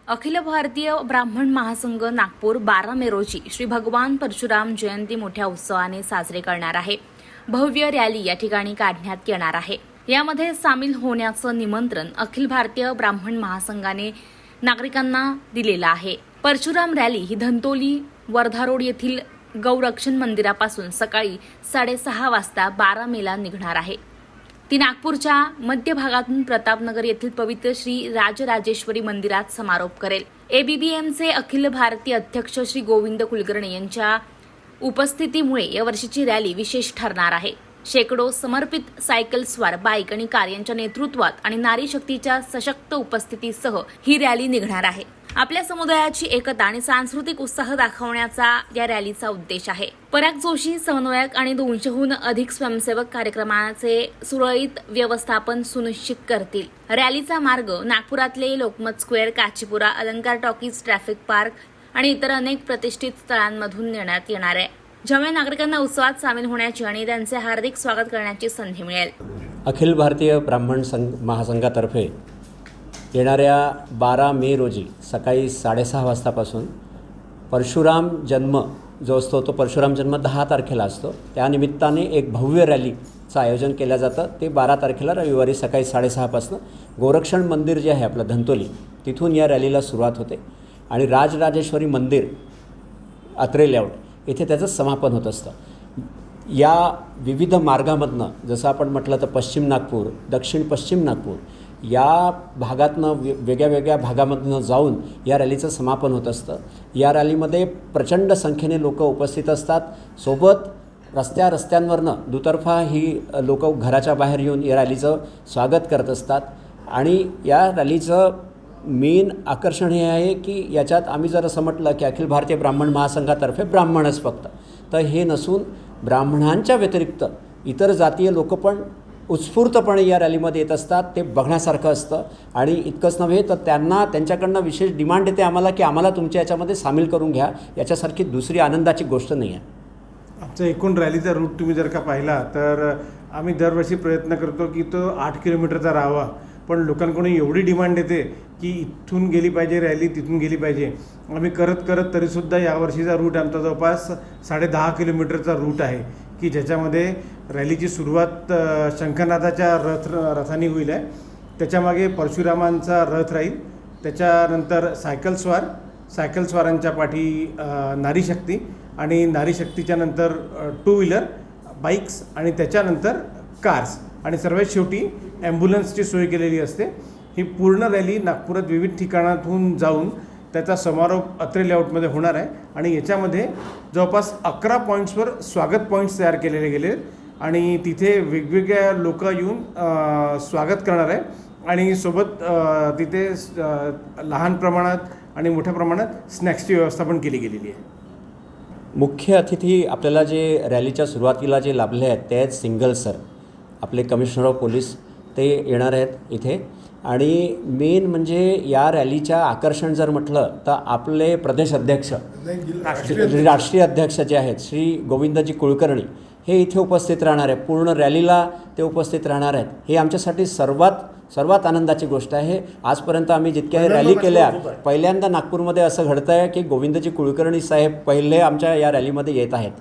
अखिल भारतीय ब्राह्मण महासंघ नागपूर 12 मे रोजी श्री भगवान परशुराम जयंती मोठ्या उत्सवाने साजरे करणार आहे। भव्य रॅली या ठिकाणी काढण्यात येणार आहे। यामध्ये सामील होण्याचं निमंत्रण अखिल भारतीय ब्राह्मण महासंघाने नागरिकांना दिलेलं आहे। परशुराम रॅली ही धंतोली वर्धा रोड येथील गौरक्षण मंदिरापासून सकाळी 6:30 वाजता 12 मेला निघणार आहे। ती नागपूरच्या मध्य भागातून प्रतापनगर येथील पवित्र श्री राजराजेश्वरी मंदिरात समारोप करेल। एबीबीएमचे अखिल भारतीय अध्यक्ष श्री गोविंद कुलकर्णी यांच्या उपस्थितीमुळे या वर्षीची रॅली विशेष ठरणार आहे। शेकडो समर्पित सायकल स्वार, बाईक आणि कार यांच्या नेतृत्वात आणि नारी शक्तीच्या सशक्त उपस्थितीसह ही रॅली निघणार आहे। आपल्या समुदायाची एकता आणि सांस्कृतिक उत्साह दाखवण्याचा या रॅलीचा उद्देश आहे। पराग जोशी समन्वयक आणि 200हून अधिक स्वयंसेवक कार्यक्रमाचे सुरळीत व्यवस्थापन सुनिश्चित करतील। रॅलीचा मार्ग नागपुरातले लोकमत स्क्वेअर, काचीपुरा, अलंकार टॉकीज, ट्रॅफिक पार्क आणि इतर अनेक प्रतिष्ठित स्थळांमधून नेण्यात येणार आहे, ज्यामुळे नागरिकांना उत्सवात सामील होण्याची आणि त्यांचे हार्दिक स्वागत करण्याची संधी मिळेल। अखिल भारतीय ब्राह्मण महासंघातर्फे येणाऱ्या 12 मे रोजी सकाळी 6:30 वाजतापासून परशुराम जन्म जो असतो तो परशुराम जन्म 10 तारखेला असतो। त्यानिमित्ताने एक भव्य रॅलीचं आयोजन केलं जातं। ते 12 तारखेला रविवारी सकाळी 6:30 पासून गोरक्षण मंदिर जे आहे आपलं धंतोली तिथून या रॅलीला सुरुवात होते आणि राजराजेश्वरी मंदिर अत्रे लेआउट इथे त्याचं समापन होत असतं। या विविध मार्गामधनं जसं आपण म्हटलं तर पश्चिम नागपूर, दक्षिण पश्चिम नागपूर या भागातनं वेगळ्या वेगळ्या भागामधनं जाऊन या रॅलीचं समापन होत असतं। या रॅलीमध्ये प्रचंड संख्येने लोक उपस्थित असतात। सोबत रस्त्यांवरनं दुतर्फा ही लोक घराच्या बाहेर येऊन या रॅलीचं स्वागत करत असतात आणि या रॅलीचं मेन आकर्षण हे आहे की याच्यात आम्ही जर असं म्हटलं की अखिल भारतीय ब्राह्मण महासंघातर्फे ब्राह्मणच फक्त, तर हे नसून ब्राह्मणांच्या व्यतिरिक्त इतर जातीय लोक पण उत्स्फूर्तपणे या रॅलीमध्ये येत असतात। ते बघण्यासारखं असतं आणि इतकंच नव्हे तर त्यांच्याकडनं विशेष डिमांड येते आम्हाला की आम्हाला तुमच्या याच्यामध्ये सामील करून घ्या। याच्यासारखी दुसरी आनंदाची गोष्ट नाही आहे। आमचा एकूण रॅलीचा रूट तुम्ही जर का पाहिला तर आम्ही दरवर्षी प्रयत्न करतो की तो 8 किलोमीटरचा राहावा, पण लोकांकडून एवढी डिमांड येते की इथून गेली पाहिजे रॅली, तिथून गेली पाहिजे। आम्ही करत तरीसुद्धा यावर्षीचा रूट आमचा जवळपास 10.5 किलोमीटरचा रूट आहे की ज्याच्यामध्ये रॅलीची सुरुवात शंखनादाच्या रथाने होईल आहे, त्याच्यामागे परशुरामांचा रथ राहील, त्याच्यानंतर सायकल स्वारांच्या पाठी नारी शक्ती आणि नारी शक्तीच्या नंतर 2 व्हीलर बाईक्स आणि त्याच्यानंतर कार्स आणि सर्वात शेवटी ॲम्ब्युलन्सची सोय केलेली असते। ही पूर्ण रॅली नागपुरात विविध ठिकाणातून जाऊन त्याचा समारोप अत्रे लेआउटमध्ये होणार आहे आणि याच्यामध्ये जवळपास 11 पॉईंट्सवर स्वागत पॉईंट्स तयार केलेले गेले आणि तिथे वेगवेगळ्या लोक येऊन स्वागत करणार आहे आणि सोबत तिथे लहान प्रमाणात आणि मोठ्या प्रमाणात स्नॅक्सची व्यवस्था पण केली गेलेली आहे। मुख्य अतिथी आपल्याला जे रॅलीच्या सुरुवातीला जे लाभले आहेत ते आहेत सिंगल सर, आपले कमिशनर ऑफ पोलीस, ते येणार आहेत इथे। आणि मेन म्हणजे या रॅलीच्या आकर्षण जर म्हटलं तर आपले प्रदेश अध्यक्ष, राष्ट्रीय अध्यक्ष जे आहेत श्री गोविंदजी कुलकर्णी हे इथे उपस्थित राहणार आहे। पूर्ण रॅलीला ते उपस्थित राहणार आहेत। हे आमच्यासाठी सर्वात आनंदाची गोष्ट आहे। आजपर्यंत आम्ही जितक्या रॅली केल्या पहिल्यांदा नागपूरमध्ये असं घडतं आहे की गोविंदजी कुलकर्णी साहेब पहिले आमच्या या रॅलीमध्ये येत आहेत।